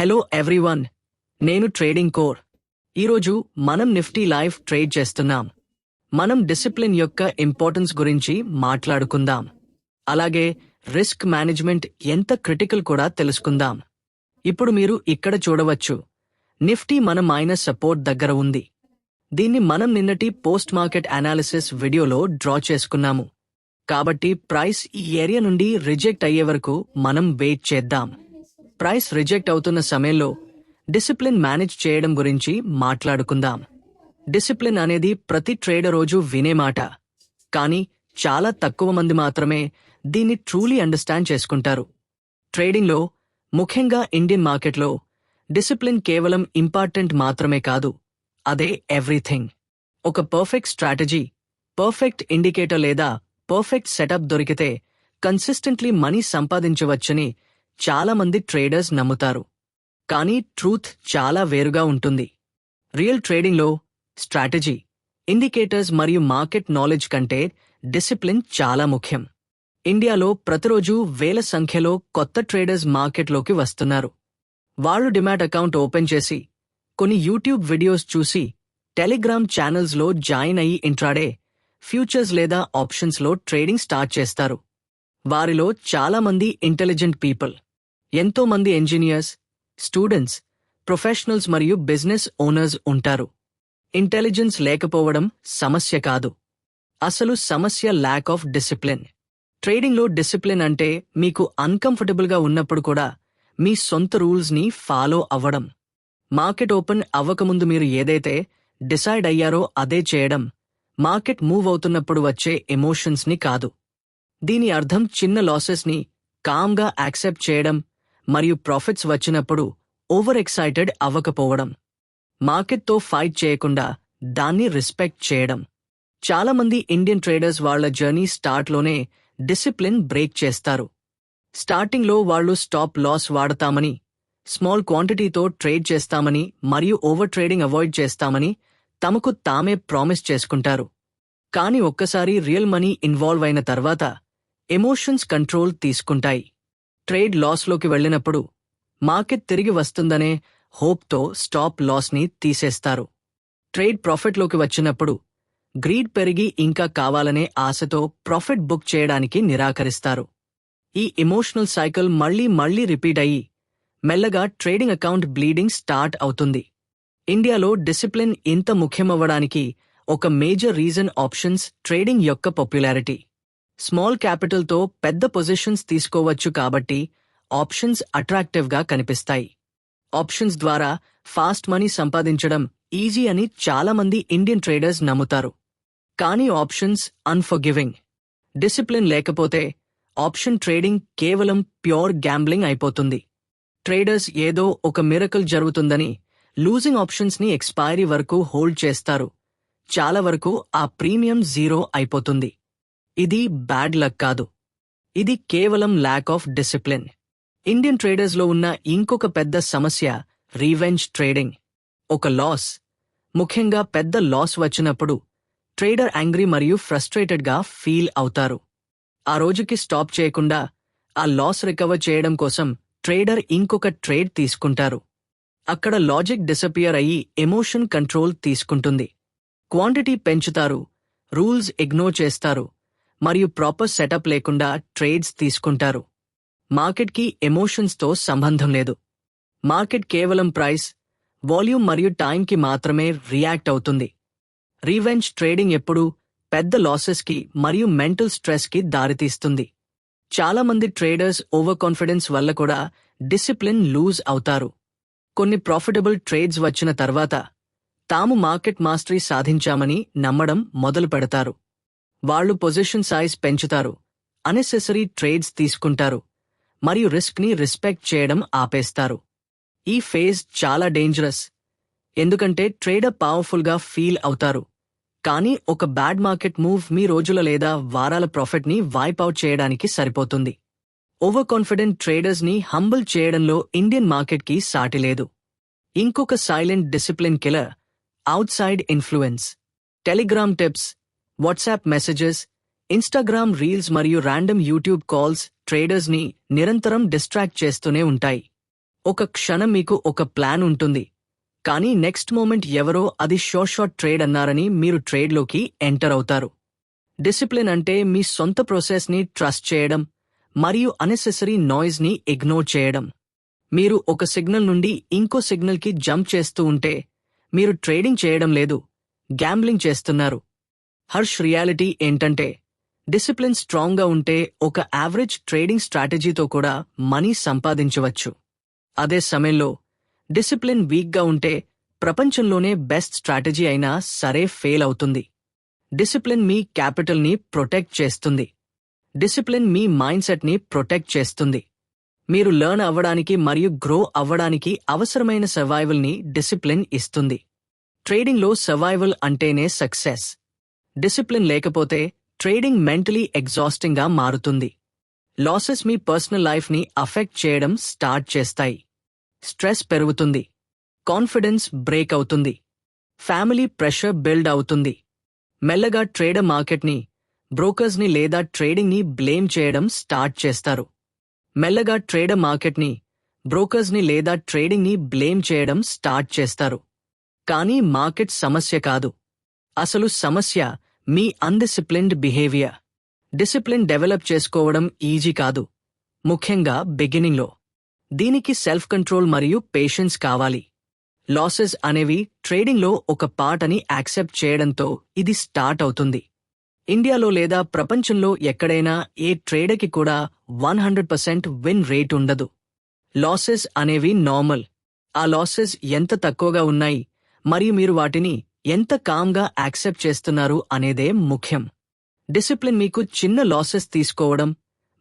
Hello everyone, నేను trading core. ఈరోజు మనం నిఫ్టీ లైవ్ ట్రేడ్ చేస్తున్నాం. మనం డిసిప్లిన్ యొక్క ఇంపార్టెన్స్ గురించి మాట్లాడుకుందాం. అలాగే రిస్క్ మేనేజ్మెంట్ ఎంత క్రిటికల్ కూడా తెలుసుకుందాం. ఇప్పుడు మీరు ఇక్కడ చూడవచ్చు, నిఫ్టీ మన మైనస్ సపోర్ట్ దగ్గర ఉంది. దీన్ని మనం నిన్నటి పోస్ట్ మార్కెట్ అనాలిసిస్ వీడియోలో డ్రా చేసుకున్నాము. కాబట్టి ప్రైస్ ఈ ఏరియా నుండి రిజెక్ట్ అయ్యే వరకు మనం వెయిట్ చేద్దాం. ప్రైస్ రిజెక్ట్ అవుతున్న సమయంలో డిసిప్లిన్ మేనేజ్ చేయడం గురించి మాట్లాడుకుందాం. డిసిప్లిన్ అనేది ప్రతి ట్రేడర్ రోజు వినే మాట, కానీ చాలా తక్కువ మంది మాత్రమే దీన్ని ట్రూలీ అండర్స్టాండ్ చేసుకుంటారు. ట్రేడింగ్లో, ముఖ్యంగా ఇండియన్ మార్కెట్లో, డిసిప్లిన్ కేవలం ఇంపార్టెంట్ మాత్రమే కాదు, అదే ఎవ్రీథింగ్. ఒక పర్ఫెక్ట్ స్ట్రాటజీ, పర్ఫెక్ట్ ఇండికేటర్ లేదా పర్ఫెక్ట్ సెటప్ దొరికితే కన్సిస్టెంట్లీ మనీ సంపాదించవచ్చని చాలా మంది ట్రేడర్స్ నమ్ముతారు. కానీ ట్రూత్ చాలా వేరుగా ఉంటుంది. రియల్ ట్రేడింగ్లో స్ట్రాటజీ, ఇండికేటర్స్ మరియు మార్కెట్ నాలెడ్జ్ కంటే డిసిప్లిన్ చాలా ముఖ్యం. ఇండియాలో ప్రతిరోజు వేల సంఖ్యలో కొత్త ట్రేడర్స్ మార్కెట్లోకి వస్తున్నారు. వాళ్ళు డిమాట్ అకౌంట్ ఓపెన్ చేసి, కొన్ని యూట్యూబ్ వీడియోస్ చూసి, టెలిగ్రామ్ ఛానల్స్లో జాయిన్ అయ్యి ఇంట్రాడే, ఫ్యూచర్స్ లేదా ఆప్షన్స్లో ట్రేడింగ్ స్టార్ట్ చేస్తారు. వారిలో చాలా మంది ఇంటెలిజెంట్ పీపుల్, ఎంతో మంది ఇంజనీర్స్, స్టూడెంట్స్, ప్రొఫెషనల్స్ మరియు బిజినెస్ ఓనర్స్ ఉంటారు. ఇంటెలిజెన్స్ లేకపోవడం సమస్య కాదు, అసలు సమస్య ల్యాక్ ఆఫ్ డిసిప్లిన్. ట్రేడింగ్లో డిసిప్లిన్ అంటే మీకు అన్కంఫర్టబుల్గా ఉన్నప్పుడు కూడా మీ సొంత రూల్స్ని ఫాలో అవ్వడం. మార్కెట్ ఓపెన్ అవ్వకముందు మీరు ఏదైతే డిసైడ్ అయ్యారో అదే చేయడం. మార్కెట్ మూవ్ అవుతున్నప్పుడు వచ్చే ఎమోషన్స్ని కాదు. దీని అర్థం చిన్న లాసెస్ని కామ్గా యాక్సెప్ట్ చేయడం మరియు ప్రాఫిట్స్ వచ్చినప్పుడు ఓవర్ ఎక్సైటెడ్ అవ్వకపోవడం. మార్కెట్తో ఫైట్ చేయకుండా దాన్ని రెస్పెక్ట్ చేయడం. చాలామంది ఇండియన్ ట్రేడర్స్ వాళ్ల జర్నీ స్టార్ట్లోనే డిసిప్లిన్ బ్రేక్ చేస్తారు. స్టార్టింగ్లో వాళ్ళు స్టాప్ లాస్ వాడతామని, స్మాల్ క్వాంటిటీతో ట్రేడ్ చేస్తామని మరియు ఓవర్ ట్రేడింగ్ అవాయిడ్ చేస్తామని తమకు తామే ప్రామిస్ చేసుకుంటారు. కానీ ఒక్కసారి రియల్ మనీ ఇన్వాల్వ్ అయిన తర్వాత ఎమోషన్స్ కంట్రోల్ తీసుకుంటాయి. ట్రేడ్ లాస్లోకి వెళ్లినప్పుడు మార్కెట్ తిరిగి వస్తుందనే హోప్తో స్టాప్ లాస్ని తీసేస్తారు. ట్రేడ్ ప్రాఫిట్లోకి వచ్చినప్పుడు గ్రీడ్ పెరిగి ఇంకా కావాలనే ఆశతో ప్రాఫిట్ బుక్ చేయడానికి నిరాకరిస్తారు. ఈ ఎమోషనల్ సైకిల్ మళ్లీ రిపీట్ అయ్యి మెల్లగా ట్రేడింగ్ అకౌంట్ బ్లీడింగ్ స్టార్ట్ అవుతుంది. ఇండియాలో డిసిప్లిన్ ఇంత ముఖ్యమవ్వడానికి ఒక మేజర్ రీజన్ ఆప్షన్స్ ట్రేడింగ్ యొక్క పాపులారిటీ. స్మాల్ క్యాపిటల్తో పెద్ద పొజిషన్స్ తీసుకోవచ్చు కాబట్టి ఆప్షన్స్ అట్రాక్టివ్గా కనిపిస్తాయి. ఆప్షన్స్ ద్వారా ఫాస్ట్ మనీ సంపాదించడం ఈజీ అని చాలామంది ఇండియన్ ట్రేడర్స్ నమ్ముతారు. కానీ ఆప్షన్స్ అన్ఫర్గివింగ్. డిసిప్లిన్ లేకపోతే ఆప్షన్ ట్రేడింగ్ కేవలం ప్యూర్ గ్యాంబ్లింగ్ అయిపోతుంది. ట్రేడర్స్ ఏదో ఒక మిరకల్ జరుగుతుందని లూజింగ్ ఆప్షన్స్ని ఎక్స్పైరీ వరకు హోల్డ్ చేస్తారు. చాలా వరకు ఆ ప్రీమియం జీరో అయిపోతుంది. ఇది బ్యాడ్ లక్ కాదు, ఇది కేవలం ల్యాక్ ఆఫ్ డిసిప్లిన్. ఇండియన్ ట్రేడర్స్లో ఉన్న ఇంకొక పెద్ద సమస్య రీవెంజ్ ట్రేడింగ్. ఒక లాస్, ముఖ్యంగా పెద్ద లాస్ వచ్చినప్పుడు ట్రేడర్ యాంగ్రీ మరియు ఫ్రస్ట్రేటెడ్గా ఫీల్ అవుతారు. ఆ రోజుకి స్టాప్ చేయకుండా ఆ లాస్ రికవర్ చేయడం కోసం ట్రేడర్ ఇంకొక ట్రేడ్ తీసుకుంటారు. అక్కడ లాజిక్ డిసపియర్ అయ్యి ఎమోషన్ కంట్రోల్ తీసుకుంటుంది. క్వాంటిటీ పెంచుతారు, రూల్స్ ఇగ్నోర్ చేస్తారు మరియు ప్రాపర్ సెటప్ లేకుండా ట్రేడ్స్ తీసుకుంటారు. మార్కెట్కి ఎమోషన్స్తో సంబంధం లేదు. మార్కెట్ కేవలం ప్రైస్, వాల్యూమ్ మరియు టైంకి మాత్రమే రియాక్ట్ అవుతుంది. రీవెంజ్ ట్రేడింగ్ ఎప్పుడూ పెద్ద లాసెస్కి మరియు మెంటల్ స్ట్రెస్కి దారితీస్తుంది. చాలామంది ట్రేడర్స్ ఓవర్ కాన్ఫిడెన్స్ వల్ల కూడా డిసిప్లిన్ లూజ్ అవుతారు. కొన్ని ప్రాఫిటబుల్ ట్రేడ్స్ వచ్చిన తర్వాత తాము మార్కెట్ మాస్టరీ సాధించామని నమ్మడం మొదలు పెడతారు. వాళ్లు పొజిషన్ సైజ్ పెంచుతారు, అనెసెసరీ ట్రేడ్స్ తీసుకుంటారు మరియు రిస్క్ని రెస్పెక్ట్ చేయడం ఆపేస్తారు. ఈ ఫేజ్ చాలా డేంజరస్, ఎందుకంటే ట్రేడర్ పవర్ఫుల్గా ఫీల్ అవుతారు, కానీ ఒక బ్యాడ్ మార్కెట్ మూవ్ మీ రోజుల లేదా వారాల ప్రాఫిట్ని వైప్ అవుట్ చేయడానికి సరిపోతుంది. ఓవర్ కాన్ఫిడెంట్ ట్రేడర్స్ని హంబుల్ చేయడంలో ఇండియన్ మార్కెట్కి సాటి లేదు. ఇంకొక silent discipline killer out side influence. Telegram tips, WhatsApp messages, Instagram reels మరియు ర్యాండమ్ యూట్యూబ్ కాల్స్ ట్రేడర్స్ని నిరంతరం డిస్ట్రాక్ట్ చేస్తూనే ఉంటాయి. ఒక క్షణం మీకు ఒక ప్లాన్ ఉంటుంది, కానీ నెక్స్ట్ మూమెంట్ ఎవరో అది షార్ట్ ట్రేడ్ అన్నారని మీరు ట్రేడ్లోకి ఎంటర్ అవుతారు. డిసిప్లిన్ అంటే మీ సొంత ప్రాసెస్ని ట్రస్ట్ చేయడం మరియు అనెసెసరీ నాయిస్ని ఇగ్నోర్ చేయడం. మీరు ఒక సిగ్నల్ నుండి ఇంకో సిగ్నల్కి జంప్ చేస్తూ ఉంటే మీరు ట్రేడింగ్ చేయడం లేదు, గ్యాంబ్లింగ్ చేస్తున్నారు. హర్ష్ రియాలిటీ ఏంటంటే డిసిప్లిన్ స్ట్రాంగ్గా ఉంటే ఒక యావరేజ్ ట్రేడింగ్ స్ట్రాటజీతో కూడా మనీ సంపాదించవచ్చు. అదే సమయంలో డిసిప్లిన్ వీక్గా ఉంటే ప్రపంచంలోనే బెస్ట్ స్ట్రాటజీ అయినా సరే ఫెయిల్ అవుతుంది. డిసిప్లిన్ మీ క్యాపిటల్ని ప్రొటెక్ట్ చేస్తుంది. డిసిప్లిన్ మీ మైండ్ సెట్ని ప్రొటెక్ట్ చేస్తుంది. మీరు లెర్న్ అవ్వడానికి మరియు గ్రో అవ్వడానికి అవసరమైన సర్వైవల్ని డిసిప్లిన్ ఇస్తుంది. ట్రేడింగ్లో సర్వైవల్ అంటేనే సక్సెస్. డిసిప్లిన్ లేకపోతే ట్రేడింగ్ మెంటలీ ఎగ్జాస్టింగ్గా మారుతుంది. లాసెస్ మీ పర్సనల్ లైఫ్ని అఫెక్ట్ చేయడం స్టార్ట్ చేస్తాయి. స్ట్రెస్ పెరుగుతుంది, కాన్ఫిడెన్స్ బ్రేక్ అవుతుంది, ఫ్యామిలీ ప్రెషర్ బిల్డ్ అవుతుంది. మెల్లగా ట్రేడర్ మార్కెట్ని, బ్రోకర్స్ని లేదా ట్రేడింగ్ని బ్లేమ్ చేయడం స్టార్ట్ చేస్తారు. మెల్లగా ట్రేడర్ మార్కెట్ని, బ్రోకర్స్ని లేదా ట్రేడింగ్ని బ్లేమ్ చేయడం స్టార్ట్ చేస్తారు. కానీ మార్కెట్ సమస్య కాదు. అసలు సమస్య మీ అన్డిసిప్లిన్డ్ బిహేవియర్. డిసిప్లిన్ డెవలప్ చేసుకోవడం ఈజీ కాదు, ముఖ్యంగా బిగినింగ్లో. దీనికి సెల్ఫ్ కంట్రోల్ మరియు పేషెన్స్ కావాలి. లాసెస్ అనేవి ట్రేడింగ్లో ఒక పార్ట్ అని యాక్సెప్ట్ చేయడంతో ఇది స్టార్ట్ అవుతుంది. ఇండియాలో లేదా ప్రపంచంలో ఎక్కడైనా ఏ ట్రేడర్కి కూడా 100% విన్ రేట్ ఉండదు. లాసెస్ అనేవి నార్మల్. ఆ లాసెస్ ఎంత తక్కువగా ఉన్నాయి మరియు మీరు వాటిని ఎంత కామ్గా యాక్సెప్ట్ చేస్తున్నారు అనేదే ముఖ్యం. డిసిప్లిన్ మీకు చిన్న లాసెస్ తీసుకోవడం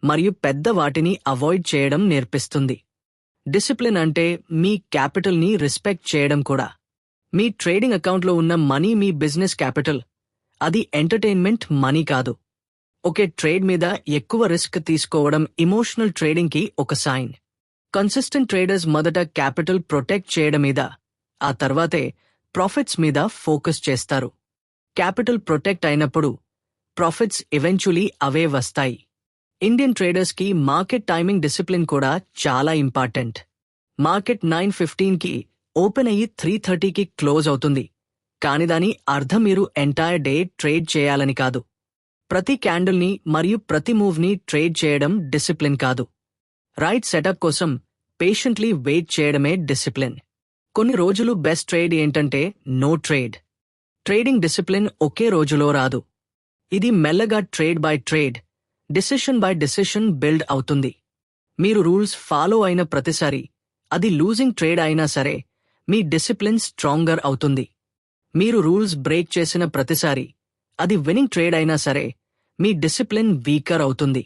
మరియు పెద్ద వాటిని అవాయిడ్ చేయడం నేర్పిస్తుంది. డిసిప్లిన్ అంటే మీ క్యాపిటల్ని రెస్పెక్ట్ చేయడం కూడా. మీ ట్రేడింగ్ అకౌంట్లో ఉన్న మనీ మీ బిజినెస్ క్యాపిటల్. అది ఎంటర్టైన్మెంట్ మనీ కాదు. ఒకే ట్రేడ్ మీద ఎక్కువ రిస్క్ తీసుకోవడం ఇమోషనల్ ట్రేడింగ్కి ఒక సైన్. కన్సిస్టెంట్ ట్రేడర్స్ మొదట క్యాపిటల్ ప్రొటెక్ట్ చేయడం మీద, ఆ తర్వాతే ప్రాఫిట్స్ మీద ఫోకస్ చేస్తారు. క్యాపిటల్ ప్రొటెక్ట్ అయినప్పుడు ప్రాఫిట్స్ ఎవెంచువలీ అవే వస్తాయి. ఇండియన్ ట్రేడర్స్కి మార్కెట్ టైమింగ్ డిసిప్లిన్ కూడా చాలా ఇంపార్టెంట్. మార్కెట్ 9:15కి ఓపెన్ అయ్యి 3:30కి క్లోజ్ అవుతుంది, కాని దాని అర్థం మీరు ఎంటైర్ డే ట్రేడ్ చేయాలని కాదు. ప్రతి క్యాండిల్ని మరియు ప్రతి మూవ్ని ట్రేడ్ చేయడం డిసిప్లిన్ కాదు. రైట్ సెటప్ కోసం పేషెంట్లీ వెయిట్ చేయడమే డిసిప్లిన్. కొన్ని రోజులు బెస్ట్ ట్రేడ్ ఏంటంటే నో ట్రేడ్. ట్రేడింగ్ డిసిప్లిన్ ఒకే రోజులో రాదు. ఇది మెల్లగా trade by trade, decision by decision build అవుతుంది. మీరు రూల్స్ ఫాలో అయిన ప్రతిసారి, అది లూజింగ్ ట్రేడ్ అయినా సరే, మీ డిసిప్లిన్ స్ట్రాంగర్ అవుతుంది. మీరు రూల్స్ బ్రేక్ చేసిన ప్రతిసారి, అది విన్నింగ్ ట్రేడ్ అయినా సరే, మీ డిసిప్లిన్ వీకర్ అవుతుంది.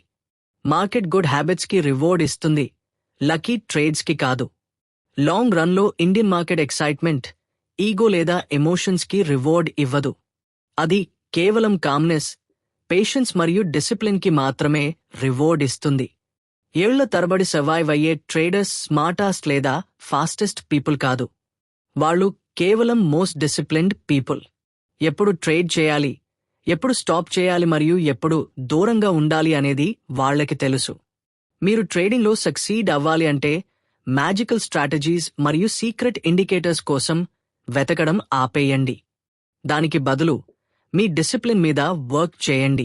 మార్కెట్ గుడ్ హ్యాబిట్స్కి రివార్డ్ ఇస్తుంది, లక్కీ ట్రేడ్స్కి కాదు. లాంగ్ రన్లో ఇండియన్ మార్కెట్ ఎక్సైట్మెంట్, ఈగో లేదా ఎమోషన్స్కి రివార్డ్ ఇవ్వదు. అది కేవలం కామ్నెస్, పేషెన్స్ మరియు డిసిప్లిన్కి మాత్రమే రివార్డ్ ఇస్తుంది. ఏళ్ల తరబడి సర్వైవ్ అయ్యే ట్రేడర్స్ స్మార్టెస్ట్ లేదా ఫాస్టెస్ట్ పీపుల్ కాదు. వాళ్ళు కేవలం మోస్ట్ డిసిప్లిన్డ్ పీపుల్. ఎప్పుడు ట్రేడ్ చేయాలి, ఎప్పుడు స్టాప్ చేయాలి మరియు ఎప్పుడు దూరంగా ఉండాలి అనేది వాళ్లకి తెలుసు. మీరు ట్రేడింగ్లో సక్సీడ్ అవ్వాలి అంటే మ్యాజికల్ స్ట్రాటజీస్ మరియు సీక్రెట్ ఇండికేటర్స్ కోసం వెతకడం ఆపేయండి. దానికి బదులు మీ డిసిప్లిన్ మీద వర్క్ చేయండి.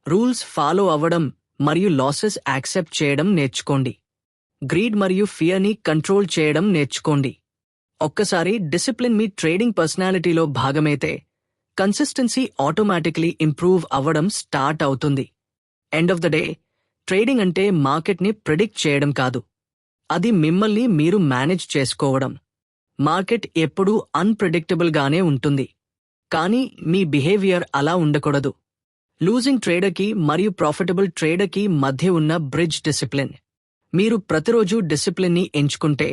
రూల్స్ ఫాలో అవ్వడం మరియు లాసెస్ యాక్సెప్ట్ చేయడం నేర్చుకోండి. గ్రీడ్ మరియు ఫియర్ని కంట్రోల్ చేయడం నేర్చుకోండి. ఒక్కసారి డిసిప్లిన్ మీ ట్రేడింగ్ పర్సనాలిటీలో భాగమైతే కన్సిస్టెన్సీ ఆటోమేటిక్లీ ఇంప్రూవ్ అవ్వడం స్టార్ట్ అవుతుంది. End of the day, trading అంటే మార్కెట్ని ప్రిడిక్ట్ చేయడం కాదు, అది మిమ్మల్ని మీరు మేనేజ్ చేసుకోవడం. మార్కెట్ ఎప్పుడూ అన్ప్రెడిక్టబుల్గానే ఉంటుంది, కానీ మీ బిహేవియర్ అలా ఉండకూడదు. లూజింగ్ ట్రేడర్కి మరియు ప్రాఫిటబుల్ ట్రేడర్కి మధ్య ఉన్న బ్రిడ్జ్ డిసిప్లిన్. మీరు ప్రతిరోజు డిసిప్లిన్ని ఎంచుకుంటే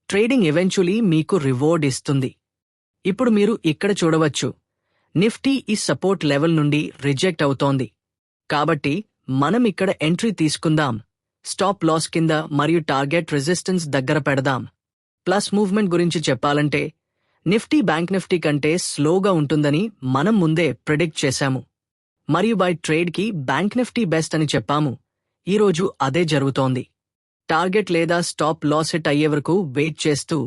ట్రేడింగ్ ఎవెంచువలీ మీకు రివార్డ్ ఇస్తుంది. ఇప్పుడు మీరు ఇక్కడ చూడవచ్చు, నిఫ్టీ ఈ సపోర్ట్ లెవెల్ నుండి రిజెక్ట్ అవుతోంది. కాబట్టి మనం ఇక్కడ ఎంట్రీ తీసుకుందాం, స్టాప్ లాస్ కింద మరియు టార్గెట్ రెసిస్టెన్స్ దగ్గర పెడదాం. ప్లస్ మూవ్మెంట్ గురించి చెప్పాలంటే నిఫ్టీ బ్యాంక్ నిఫ్టీ కంటే స్లోగా ఉంటుందని మనం ముందే ప్రిడిక్ట్ చేశాము మరియు బై ట్రేడ్కి బ్యాంక్ నిఫ్టీ బెస్ట్ అని చెప్పాము. ఈరోజు అదే జరుగుతోంది. టార్గెట్ లేదా స్టాప్ లాస్ హిట్ అయ్యే వరకు వెయిట్ చేస్తూ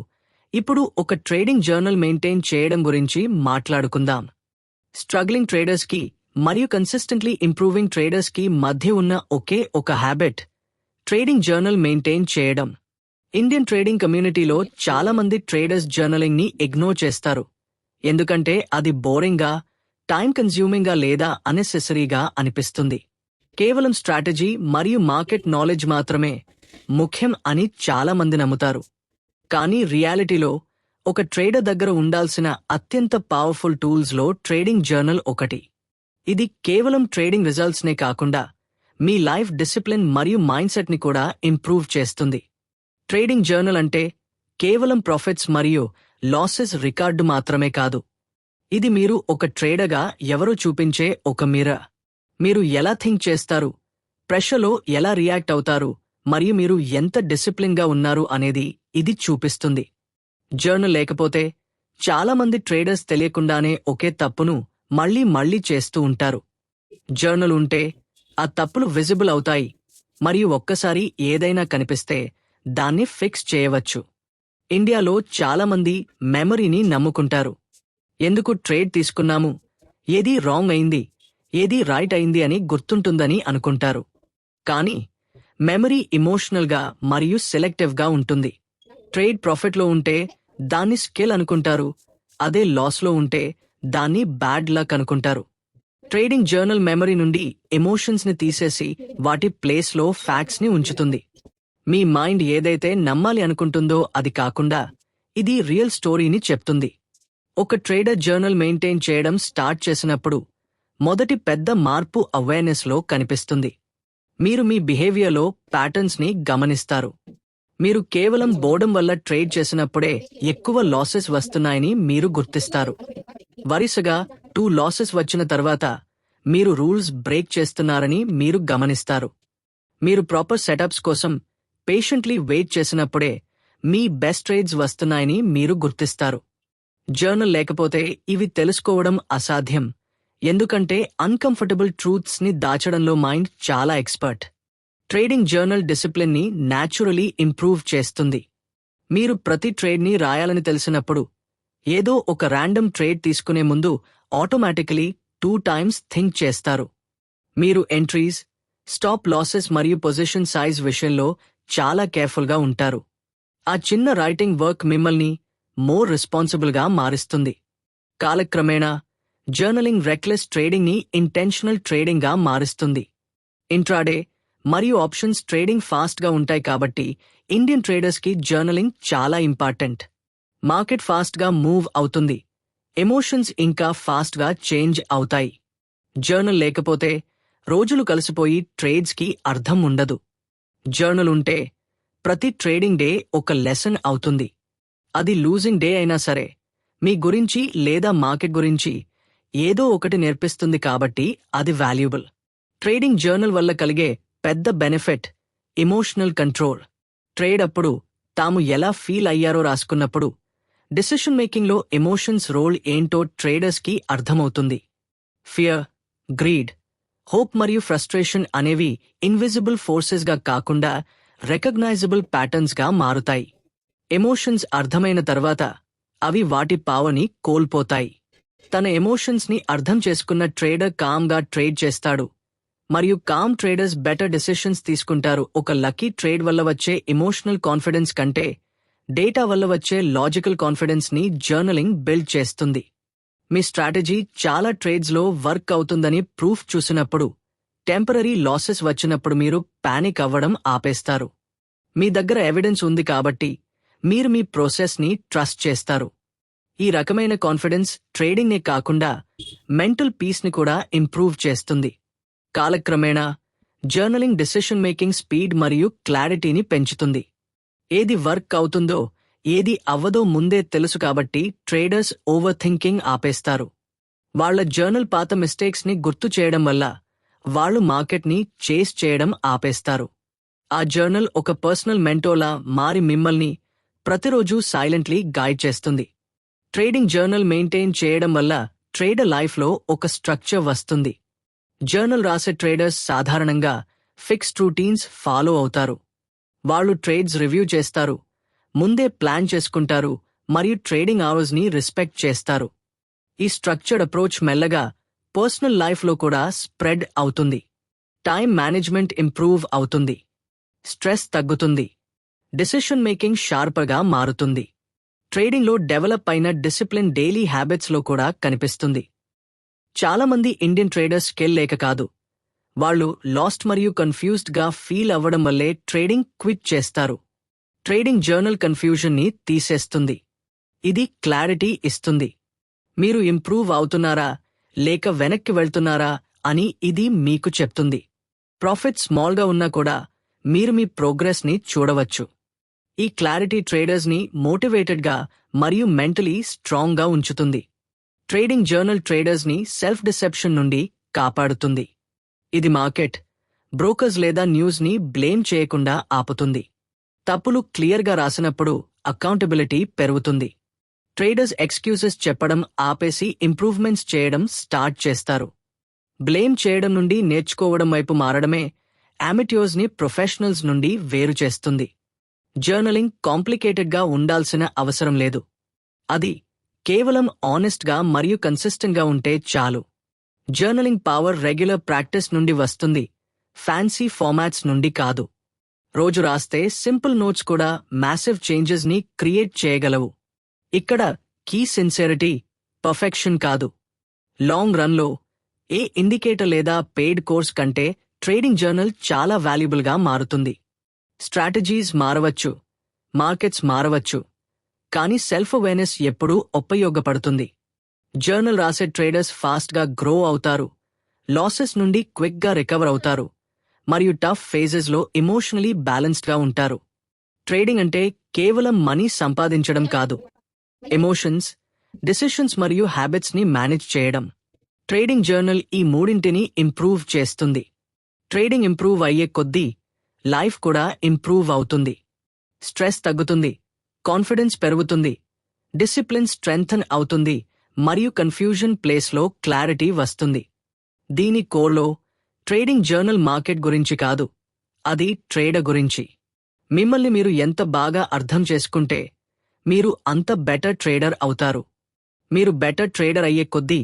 ఇప్పుడు ఒక ట్రేడింగ్ జర్నల్ మెయింటైన్ చేయడం గురించి మాట్లాడుకుందాం. స్ట్రగ్లింగ్ ట్రేడర్స్కి మరియు కన్సిస్టెంట్లీ ఇంప్రూవింగ్ ట్రేడర్స్కి మధ్య ఉన్న ఒకే ఒక హ్యాబిట్ ట్రేడింగ్ జర్నల్ మెయింటైన్ చేయడం. ఇండియన్ ట్రేడింగ్ కమ్యూనిటీలో చాలా మంది ట్రేడర్స్ జర్నలింగ్ ని ఇగ్నోర్ చేస్తారు, ఎందుకంటే అది బోరింగ్గా, టైం కన్స్యూమింగ్గా లేదా అనెసెసరీగా అనిపిస్తుంది. కేవలం స్ట్రాటజీ మరియు మార్కెట్ నాలెడ్జ్ మాత్రమే ముఖ్యం అని చాలా మంది నమ్ముతారు. కానీ రియాలిటీలో ఒక ట్రేడర్ దగ్గర ఉండాల్సిన అత్యంత పవర్ఫుల్ టూల్స్లో ట్రేడింగ్ జర్నల్ ఒకటి. ఇది కేవలం ట్రేడింగ్ రిజల్ట్స్నే కాకుండా మీ లైఫ్ డిసిప్లిన్ మరియు మైండ్ సెట్ని కూడా ఇంప్రూవ్ చేస్తుంది. ట్రేడింగ్ జర్నల్ అంటే కేవలం ప్రాఫిట్స్ మరియు లాసెస్ రికార్డు మాత్రమే కాదు. ఇది మీరు ఒక ట్రేడర్గా ఎవరో చూపించే ఒక మిర్రర్. మీరు ఎలా థింక్ చేస్తారు, ప్రెషర్లో ఎలా రియాక్ట్ అవుతారు మరియు మీరు ఎంత డిసిప్లిన్గా ఉన్నారు అనేది ఇది చూపిస్తుంది. జర్నల్ లేకపోతే చాలామంది ట్రేడర్స్ తెలియకుండానే ఒకే తప్పును మళ్లీ మళ్లీ చేస్తూ ఉంటారు. జర్నల్ ఉంటే ఆ తప్పులు విజిబుల్ అవుతాయి మరియు ఒక్కసారి ఏదైనా కనిపిస్తే దాన్ని ఫిక్స్ చేయవచ్చు. ఇండియాలో చాలామంది మెమరీని నమ్ముకుంటారు. ఎందుకు ట్రేడ్ తీసుకున్నాము, ఏది రాంగ్ అయింది, ఏది రైట్ అయింది అని గుర్తుంటుందని అనుకుంటారు. కానీ మెమరీ ఇమోషనల్గా మరియు సెలెక్టివ్గా ఉంటుంది. ట్రేడ్ ప్రాఫిట్లో ఉంటే దాన్ని స్కిల్ అనుకుంటారు, అదే లాస్లో ఉంటే దాన్ని బ్యాడ్ లక్ అనుకుంటారు. ట్రేడింగ్ జర్నల్ మెమరీ నుండి ఎమోషన్స్ని తీసేసి వాటి ప్లేస్లో ఫ్యాక్ట్స్ని ఉంచుతుంది. మీ మైండ్ ఏదైతే నమ్మాలి అనుకుంటుందో అది కాకుండా ఇది రియల్ స్టోరీని చెప్తుంది. ఒక ట్రేడర్ జర్నల్ మెయింటైన్ చేయడం స్టార్ట్ చేసినప్పుడు మొదటి పెద్ద మార్పు అవేర్నెస్లో కనిపిస్తుంది. మీరు మీ బిహేవియర్లో ప్యాటర్న్స్ని గమనిస్తారు. మీరు కేవలం బోర్డం వల్ల ట్రేడ్ చేసినప్పుడే ఎక్కువ లాసెస్ వస్తున్నాయని మీరు గుర్తిస్తారు. వరుసగా 2 లాసెస్ వచ్చిన తర్వాత మీరు రూల్స్ బ్రేక్ చేస్తున్నారని మీరు గమనిస్తారు. మీరు ప్రాపర్ సెటప్స్ కోసం పేషెంట్లీ వెయిట్ చేసినప్పుడే మీ బెస్ట్ ట్రేడ్స్ వస్తున్నాయని మీరు గుర్తిస్తారు. జర్నల్ లేకపోతే ఇవి తెలుసుకోవడం అసాధ్యం, ఎందుకంటే అన్కంఫర్టబుల్ ట్రూత్స్ని దాచడంలో మైండ్ చాలా ఎక్స్పర్ట్. ట్రేడింగ్ జర్నల్ డిసిప్లిన్ని న్యాచురలీ ఇంప్రూవ్ చేస్తుంది. మీరు ప్రతి ట్రేడ్ని రాయాలని తెలిసినప్పుడు ఏదో ఒక ర్యాండమ్ ట్రేడ్ తీసుకునే ముందు ఆటోమేటికలీ 2 టైమ్స్ థింక్ చేస్తారు. మీరు ఎంట్రీస్, స్టాప్ లాసెస్ మరియు పొజిషన్ సైజ్ విషయంలో చాలా కేర్ఫుల్గా ఉంటారు. ఆ చిన్న రైటింగ్ వర్క్ మిమ్మల్ని మోర్ రెస్పాన్సిబుల్గా మారుస్తుంది. కాలక్రమేణా జర్నలింగ్ రెక్లెస్ ట్రేడింగ్ని ఇంటెన్షనల్ ట్రేడింగ్గా మారుస్తుంది. ఇంట్రాడే మరియు ఆప్షన్స్ ట్రేడింగ్ ఫాస్ట్గా ఉంటాయి కాబట్టి ఇండియన్ ట్రేడర్స్కి జర్నలింగ్ చాలా ఇంపార్టెంట్. మార్కెట్ ఫాస్ట్గా మూవ్ అవుతుంది, ఎమోషన్స్ ఇంకా ఫాస్ట్గా చేంజ్ అవుతాయి. జర్నల్ లేకపోతే రోజులు కలిసిపోయి ట్రేడ్స్కి అర్థం ఉండదు. జర్నల్ ఉంటే ప్రతి ట్రేడింగ్ డే ఒక లెసన్ అవుతుంది. అది లూజింగ్ డే అయినా సరే మీ గురించి లేదా మార్కెట్ గురించి ఏదో ఒకటి నేర్పిస్తుంది కాబట్టి అది వాల్యుబుల్. ట్రేడింగ్ జర్నల్ వల్ల కలిగే పెద్ద బెనిఫిట్ ఎమోషనల్ కంట్రోల్. ట్రేడ్ అప్పుడు తాము ఎలా ఫీల్ అయ్యారో రాసుకున్నప్పుడు డిసిషన్ మేకింగ్లో ఎమోషన్స్ రోల్ ఏంటో ట్రేడర్స్కి అర్థమవుతుంది. ఫియర్, గ్రీడ్, హోప్ మరియు ఫ్రస్ట్రేషన్ అనేవి ఇన్విజిబుల్ ఫోర్సెస్గా కాకుండా రికగ్నైజబుల్ ప్యాటర్న్స్గా మారుతాయి. ఎమోషన్స్ అర్థమైన తర్వాత అవి వాటి పావని కోల్పోతాయి. తన ఎమోషన్స్ని అర్థం చేసుకున్న ట్రేడర్ కామ్గా ట్రేడ్ చేస్తాడు మరియు కామ్ ట్రేడర్స్ బెటర్ డెసిషన్స్ తీసుకుంటారు. ఒక లక్కీ ట్రేడ్ వల్ల వచ్చే ఎమోషనల్ కాన్ఫిడెన్స్ కంటే డేటా వల్ల వచ్చే లాజికల్ కాన్ఫిడెన్స్ని జర్నలింగ్ బిల్డ్ చేస్తుంది. మీ స్ట్రాటజీ చాలా ట్రేడ్స్లో వర్క్ అవుతుందని ప్రూఫ్ చూసినప్పుడు టెంపరరీ లాసెస్ వచ్చినప్పుడు మీరు పానిక్ అవ్వడం ఆపేస్తారు. మీ దగ్గర ఎవిడెన్స్ ఉంది కాబట్టి మీరు మీ ప్రాసెస్ని ట్రస్ట్ చేస్తారు. ఈ రకమైన కాన్ఫిడెన్స్ ట్రేడింగ్నే కాకుండా మెంటల్ పీస్ని కూడా ఇంప్రూవ్ చేస్తుంది. కాలక్రమేణా జర్నలింగ్ డెసిషన్ మేకింగ్ స్పీడ్ మరియు క్లారిటీని పెంచుతుంది. ఏది వర్క్ అవుతుందో ఏది అవ్వదో ముందే తెలుసు కాబట్టి ట్రేడర్స్ ఓవర్ థింకింగ్ ఆపేస్తారు. వాళ్ల జర్నల్ పాత మిస్టేక్స్ని గుర్తు చేయడం వల్ల వాళ్ళు మార్కెట్ని చేస్ చేయడం ఆపేస్తారు. ఆ జర్నల్ ఒక పర్సనల్ మెంటోలా మారి మిమ్మల్ని ప్రతిరోజు సైలెంట్లీ గైడ్ చేస్తుంది. ట్రేడింగ్ జర్నల్ మెయింటైన్ చేయడం వల్ల ట్రేడర్ లైఫ్లో ఒక స్ట్రక్చర్ వస్తుంది. జర్నల్ రాసే ట్రేడర్స్ సాధారణంగా ఫిక్స్డ్ రూటీన్స్ ఫాలో అవుతారు. వాళ్ళు ట్రేడ్స్ రివ్యూ చేస్తారు, ముందే ప్లాన్ చేసుకుంటారు మరియు ట్రేడింగ్ అవర్స్ని రెస్పెక్ట్ చేస్తారు. ఈ స్ట్రక్చర్డ్ అప్రోచ్ మెల్లగా పర్సనల్ లైఫ్లో కూడా స్ప్రెడ్ అవుతుంది. టైం మేనేజ్మెంట్ ఇంప్రూవ్ అవుతుంది, స్ట్రెస్ తగ్గుతుంది, డిసిషన్ మేకింగ్ షార్పర్గా మారుతుంది. ట్రేడింగ్లో డెవలప్ అయిన డిసిప్లిన్ డైలీ హ్యాబిట్స్లో కూడా కనిపిస్తుంది. చాలామంది ఇండియన్ ట్రేడర్స్ స్కిల్ లేక కాదు, వాళ్ళు లాస్ట్ మరియు కన్ఫ్యూజ్డ్గా ఫీల్ అవ్వడం వల్లే ట్రేడింగ్ క్విట్ చేస్తారు. ట్రేడింగ్ జర్నల్ కన్ఫ్యూజన్ని తీసేస్తుంది. ఇది క్లారిటీ ఇస్తుంది. మీరు ఇంప్రూవ్ అవుతున్నారా లేక వెనక్కి వెళ్తున్నారా అని ఇది మీకు చెప్తుంది. ప్రాఫిట్ స్మాల్గా ఉన్నా కూడా మీరు మీ ప్రోగ్రెస్ని చూడవచ్చు. ఈ క్లారిటీ ట్రేడర్స్ని మోటివేటెడ్గా మరియు మెంటలీ స్ట్రాంగ్గా ఉంచుతుంది. ట్రేడింగ్ జర్నల్ ట్రేడర్స్ని సెల్ఫ్ డిసెప్షన్ నుండి కాపాడుతుంది. ఇది మార్కెట్, బ్రోకర్స్ లేదా న్యూస్ని బ్లేమ్ చేయకుండా ఆపుతుంది. తప్పులు క్లియర్గా రాసినప్పుడు అకౌంటబిలిటీ పెరుగుతుంది. ట్రేడర్స్ ఎక్స్క్యూజెస్ చెప్పడం ఆపేసి ఇంప్రూవ్మెంట్స్ చేయడం స్టార్ట్ చేస్తారు. బ్లేమ్ చేయడం నుండి నేర్చుకోవడం వైపు మారడమే అమెట్యూర్స్ని ప్రొఫెషనల్స్ నుండి వేరు చేస్తుంది. జర్నలింగ్ కాంప్లికేటెడ్గా ఉండాల్సిన అవసరం లేదు. అది కేవలం ఆనెస్ట్గా మరియు కన్సిస్టెంట్గా ఉంటే చాలు. జర్నలింగ్ పవర్ రెగ్యులర్ ప్రాక్టీస్ నుండి వస్తుంది, ఫ్యాన్సీ ఫార్మాట్స్ నుండి కాదు. రోజు రాస్తే సింపుల్ నోట్స్ కూడా మ్యాసివ్ చేంజెస్ని క్రియేట్ చేయగలవు. ఇక్కడ కీ సిన్సియరిటీ, పర్ఫెక్షన్ కాదు. లాంగ్ రన్లో ఏ ఇండికేటర్ లేదా పెయిడ్ కోర్స్ కంటే ట్రేడింగ్ జర్నల్ చాలా వాల్యుబుల్గా మారుతుంది. స్ట్రాటజీస్ మారవచ్చు, మార్కెట్స్ మారవచ్చు, కానీ సెల్ఫ్ అవేర్నెస్ ఎప్పుడూ ఉపయోగపడుతుంది. జర్నల్ రాసే ట్రేడర్స్ ఫాస్ట్గా గ్రో అవుతారు, లాసెస్ నుండి క్విక్గా రికవర్ అవుతారు మరియు టఫ్ ఫేజెస్లో ఎమోషనలీ బ్యాలెన్స్డ్గా ఉంటారు. ట్రేడింగ్ అంటే కేవలం మనీ సంపాదించడం కాదు, ఎమోషన్స్, డిసిషన్స్ మరియు హ్యాబిట్స్ని మేనేజ్ చేయడం. ట్రేడింగ్ జర్నల్ ఈ మూడింటిని ఇంప్రూవ్ చేస్తుంది. ట్రేడింగ్ ఇంప్రూవ్ అయ్యే కొద్దీ లైఫ్ కూడా ఇంప్రూవ్ అవుతుంది. స్ట్రెస్ తగ్గుతుంది, కాన్ఫిడెన్స్ పెరుగుతుంది, డిసిప్లిన్ స్ట్రెంగ్థెన్ అవుతుంది మరియు కన్ఫ్యూజన్ ప్లేస్లో క్లారిటీ వస్తుంది. దీని కోర్లో ట్రేడింగ్ జర్నల్ మార్కెట్ గురించి కాదు, అది ట్రేడర్ గురించి. మిమ్మల్ని మీరు ఎంత బాగా అర్థం చేసుకుంటే మీరు అంత బెటర్ ట్రేడర్ అవుతారు. మీరు బెటర్ ట్రేడర్ అయ్యే కొద్దీ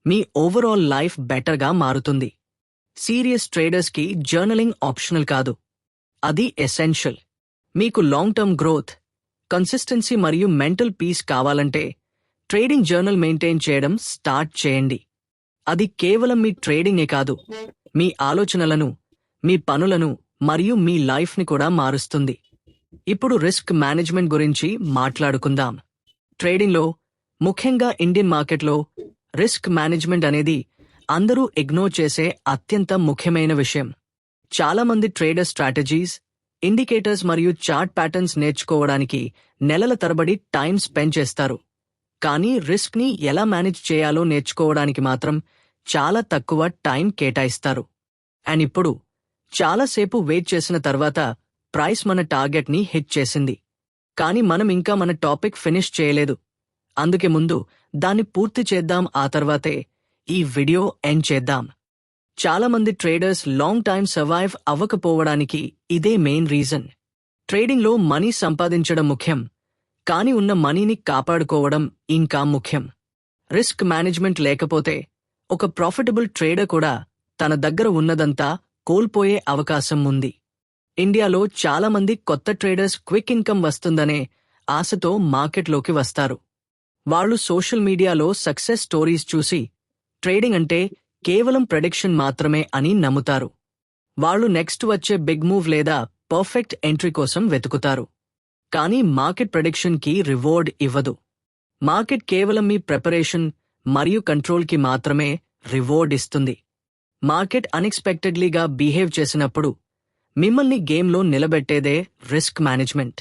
మీ ఓవరాల్ లైఫ్ బెటర్గా మారుతుంది. సీరియస్ ట్రేడర్స్కి జర్నలింగ్ ఆప్షనల్ కాదు, అది ఎసెన్షియల్. మీకు లాంగ్ టర్మ్ గ్రోత్, కన్సిస్టెన్సీ మరియు మెంటల్ పీస్ కావాలంటే ట్రేడింగ్ జర్నల్ మెయింటైన్ చేయడం స్టార్ట్ చేయండి. అది కేవలం మీ ట్రేడింగే కాదు, మీ ఆలోచనలను, మీ పనులను మరియు మీ లైఫ్ని కూడా మారుస్తుంది. ఇప్పుడు రిస్క్ మేనేజ్మెంట్ గురించి మాట్లాడుకుందాం. ట్రేడింగ్లో, ముఖ్యంగా ఇండియన్ మార్కెట్లో, రిస్క్ మేనేజ్మెంట్ అనేది అందరూ ఇగ్నోర్ చేసే అత్యంత ముఖ్యమైన విషయం. చాలామంది ట్రేడర్ స్ట్రాటజీస్, ఇండికేటర్స్ మరియు చార్ట్ ప్యాటర్న్స్ నేర్చుకోవడానికి నెలల తరబడి టైం స్పెండ్ చేస్తారు. కానీ రిస్క్ని ఎలా మేనేజ్ చేయాలో నేర్చుకోవడానికి మాత్రం చాలా తక్కువ టైం కేటాయిస్తారు. అండ్ ఇప్పుడు చాలాసేపు వెయిట్ చేసిన తర్వాత ప్రైస్ మన టార్గెట్ని హిట్ చేసింది, కానీ మనం ఇంకా మన టాపిక్ ఫినిష్ చేయలేదు. అందుకే ముందు దాన్ని పూర్తి చేద్దాం, ఆ తర్వాతే ఈ వీడియో ఎండ్ చేద్దాం. చాలామంది ట్రేడర్స్ లాంగ్ టైం సర్వైవ్ అవ్వకపోవడానికి ఇదే మెయిన్ రీజన్. ట్రేడింగ్లో మనీ సంపాదించడం ముఖ్యం, కానీ ఉన్న మనీని కాపాడుకోవడం ఇంకా ముఖ్యం. రిస్క్ మేనేజ్మెంట్ లేకపోతే ఒక ప్రాఫిటబుల్ ట్రేడర్ కూడా తన దగ్గర ఉన్నదంతా కోల్పోయే అవకాశం ఉంది. ఇండియాలో చాలామంది కొత్త ట్రేడర్స్ క్విక్ ఇన్కమ్ వస్తుందనే ఆశతో మార్కెట్లోకి వస్తారు. వాళ్ళు సోషల్ మీడియాలో సక్సెస్ స్టోరీస్ చూసి ట్రేడింగ్ అంటే కేవలం ప్రెడిక్షన్ మాత్రమే అని నమ్ముతారు. వాళ్ళు నెక్స్ట్ వచ్చే బిగ్ మూవ్ లేదా పర్ఫెక్ట్ ఎంట్రీ కోసం వెతుకుతారు. కానీ మార్కెట్ ప్రెడిక్షన్కి రివార్డ్ ఇవ్వదు. మార్కెట్ కేవలం మీ ప్రిపరేషన్ మరియు కంట్రోల్కి మాత్రమే రివార్డ్ ఇస్తుంది. మార్కెట్ అన్ఎక్స్పెక్టెడ్లీగా బిహేవ్ చేసినప్పుడు మిమ్మల్ని గేమ్లో నిలబెట్టేదే రిస్క్ మేనేజ్మెంట్.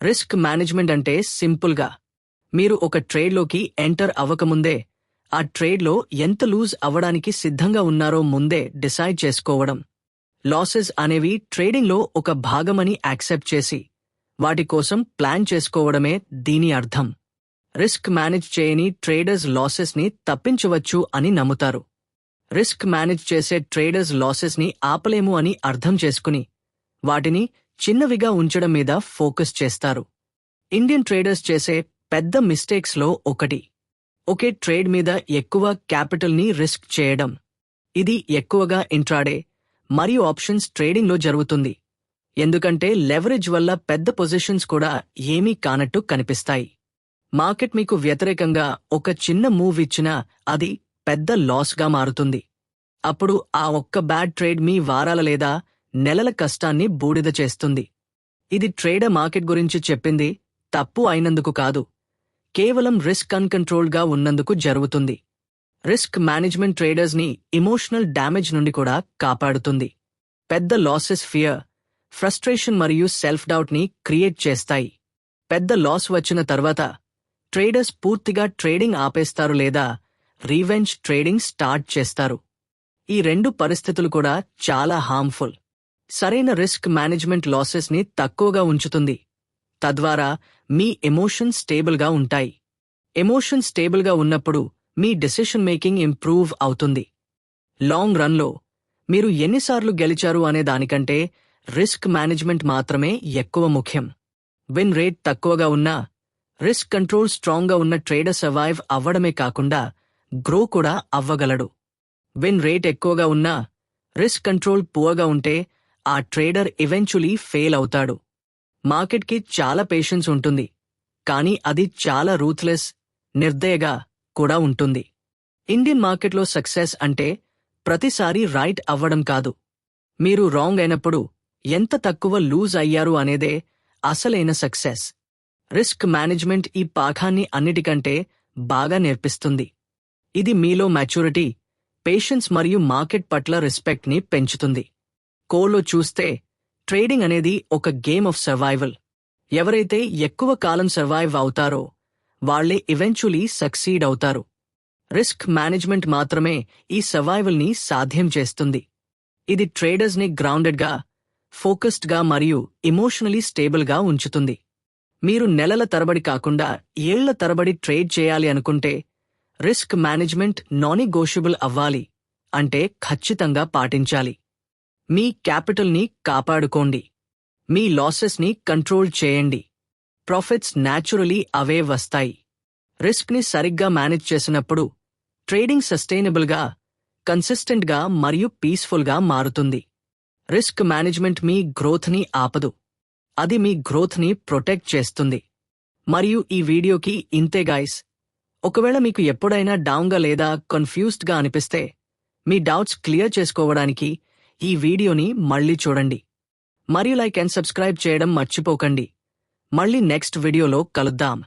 రిస్క్ మేనేజ్మెంట్ అంటే సింపుల్గా, మీరు ఒక ట్రేడ్లోకి ఎంటర్ అవ్వకముందే ఆ ట్రేడ్లో ఎంత లూజ్ అవ్వడానికి సిద్ధంగా ఉన్నారో ముందే డిసైడ్ చేసుకోవడం. లాసెస్ అనేవి ట్రేడింగ్లో ఒక భాగమని యాక్సెప్ట్ చేసి వాటి కోసం ప్లాన్ చేసుకోవడమే దీని అర్థం. రిస్క్ మేనేజ్ చేయని ట్రేడర్స్ లాసెస్ని తప్పించవచ్చు అని నమ్ముతారు. రిస్క్ మేనేజ్ చేసే ట్రేడర్స్ లాసెస్ని ఆపలేము అని అర్థం చేసుకుని వాటిని చిన్నవిగా ఉంచడం మీద ఫోకస్ చేస్తారు. ఇండియన్ ట్రేడర్స్ చేసే పెద్ద మిస్టేక్స్లో ఒకటి ఒకే ట్రేడ్ మీద ఎక్కువ క్యాపిటల్ని రిస్క్ చేయడం. ఇది ఎక్కువగా ఇంట్రాడే మరియు ఆప్షన్స్ ట్రేడింగ్లో జరుగుతుంది. ఎందుకంటే లెవరేజ్ వల్ల పెద్ద పొజిషన్స్ కూడా ఏమీ కానట్టు కనిపిస్తాయి. మార్కెట్ మీకు వ్యతిరేకంగా ఒక చిన్న మూవ్ ఇచ్చినా అది పెద్ద లాస్గా మారుతుంది. అప్పుడు ఆ ఒక్క బ్యాడ్ ట్రేడ్ మీ వారాల లేదా నెలల కష్టాన్ని బూడిద చేస్తుంది. ఇది ట్రేడర్ మార్కెట్ గురించి చెప్పింది తప్పు అయినందుకు కాదు, కేవలం రిస్క్ అన్కంట్రోల్డ్గా ఉన్నందుకు జరుగుతుంది. రిస్క్ మేనేజ్మెంట్ ట్రేడర్స్ని ఇమోషనల్ డ్యామేజ్ నుండి కూడా కాపాడుతుంది. పెద్ద లాసెస్ ఫియర్, ఫ్రస్ట్రేషన్ మరియు సెల్ఫ్ డౌట్ని క్రియేట్ చేస్తాయి. పెద్ద లాస్ వచ్చిన తర్వాత ట్రేడర్స్ పూర్తిగా ట్రేడింగ్ ఆపేస్తారు లేదా రీవెంజ్ ట్రేడింగ్ స్టార్ట్ చేస్తారు. ఈ రెండు పరిస్థితులు కూడా చాలా హార్మ్ఫుల్. సరైన రిస్క్ మేనేజ్మెంట్ లాసెస్ని తక్కువగా ఉంచుతుంది. తద్వారా మీ ఎమోషన్స్ స్టేబుల్గా ఉంటాయి. ఎమోషన్స్ స్టేబుల్గా ఉన్నప్పుడు మీ డెసిషన్ మేకింగ్ ఇంప్రూవ్ అవుతుంది. లాంగ్ రన్లో మీరు ఎన్నిసార్లు గెలిచారు అనే దానికంటే రిస్క్ మేనేజ్మెంట్ మాత్రమే ఎక్కువ ముఖ్యం. విన్ రేట్ తక్కువగా ఉన్నా రిస్క్ కంట్రోల్ స్ట్రాంగ్గా ఉన్న ట్రేడర్ సర్వైవ్ అవ్వడమే కాకుండా గ్రో కూడా అవ్వగలడు. విన్ రేట్ ఎక్కువగా ఉన్నా రిస్క్ కంట్రోల్ పువర్గా ఉంటే ఆ ట్రేడర్ ఈవెంచువలీ ఫెయిల్ అవుతాడు. మార్కెట్కి చాలా పేషెన్స్ ఉంటుంది, కానీ అది చాలా రూత్లెస్, నిర్దయగా కూడా ఉంటుంది. ఇండియన్ మార్కెట్లో సక్సెస్ అంటే ప్రతిసారి రైట్ అవ్వడం కాదు. మీరు రాంగ్ అయినప్పుడు ఎంత తక్కువ లూజ్ అయ్యారు అనేదే అసలైన సక్సెస్. రిస్క్ మేనేజ్మెంట్ ఈ పాఠాన్ని అన్నిటికంటే బాగా నేర్పిస్తుంది. ఇది మీలో మ్యాచ్యూరిటీ, పేషెన్స్ మరియు మార్కెట్ పట్ల రెస్పెక్ట్ని పెంచుతుంది. కోర్లో చూస్తే ట్రేడింగ్ అనేది ఒక గేమ్ ఆఫ్ సర్వైవల్. ఎవరైతే ఎక్కువ కాలం సర్వైవ్ అవుతారో వాళ్లే ఈవెంచువలీ సక్సీడ్ అవుతారు. రిస్క్ మేనేజ్మెంట్ మాత్రమే ఈ సర్వైవల్ని సాధ్యం చేస్తుంది. ఇది ట్రేడర్స్ని గ్రౌండెడ్గా, ఫోకస్డ్గా మరియు ఇమోషనలీ స్టేబుల్గా ఉంచుతుంది. మీరు నెలల తరబడి కాకుండా ఏళ్ల తరబడి ట్రేడ్ చేయాలి అనుకుంటే రిస్క్ మేనేజ్మెంట్ నాన్-నెగోషియబుల్ అవ్వాలి, అంటే ఖచ్చితంగా పాటించాలి. మీ క్యాపిటల్ని కాపాడుకోండి, మీ లాసెస్ని కంట్రోల్ చేయండి. ప్రాఫిట్స్ న్యాచురలీ అవే వస్తాయి. రిస్క్ని సరిగ్గా మేనేజ్ చేసినప్పుడు ట్రేడింగ్ సస్టైనబుల్గా, కన్సిస్టెంట్గా మరియు పీస్ఫుల్గా మారుతుంది. రిస్క్ మేనేజ్మెంట్ మీ గ్రోత్ని ఆపదు, అది మీ గ్రోత్ని ప్రొటెక్ట్ చేస్తుంది. మరియు ఈ వీడియోకి ఇంతే గైస్. ఒకవేళ మీకు ఎప్పుడైనా డౌన్గా లేదా కన్ఫ్యూజ్డ్గా అనిపిస్తే మీ డౌట్స్ క్లియర్ చేసుకోవడానికి ఈ వీడియోని మళ్ళీ చూడండి. మరియు లైక్ అండ్ సబ్స్క్రైబ్ చేయడం మర్చిపోకండి. మళ్ళీ నెక్స్ట్ వీడియోలో కలుద్దాం.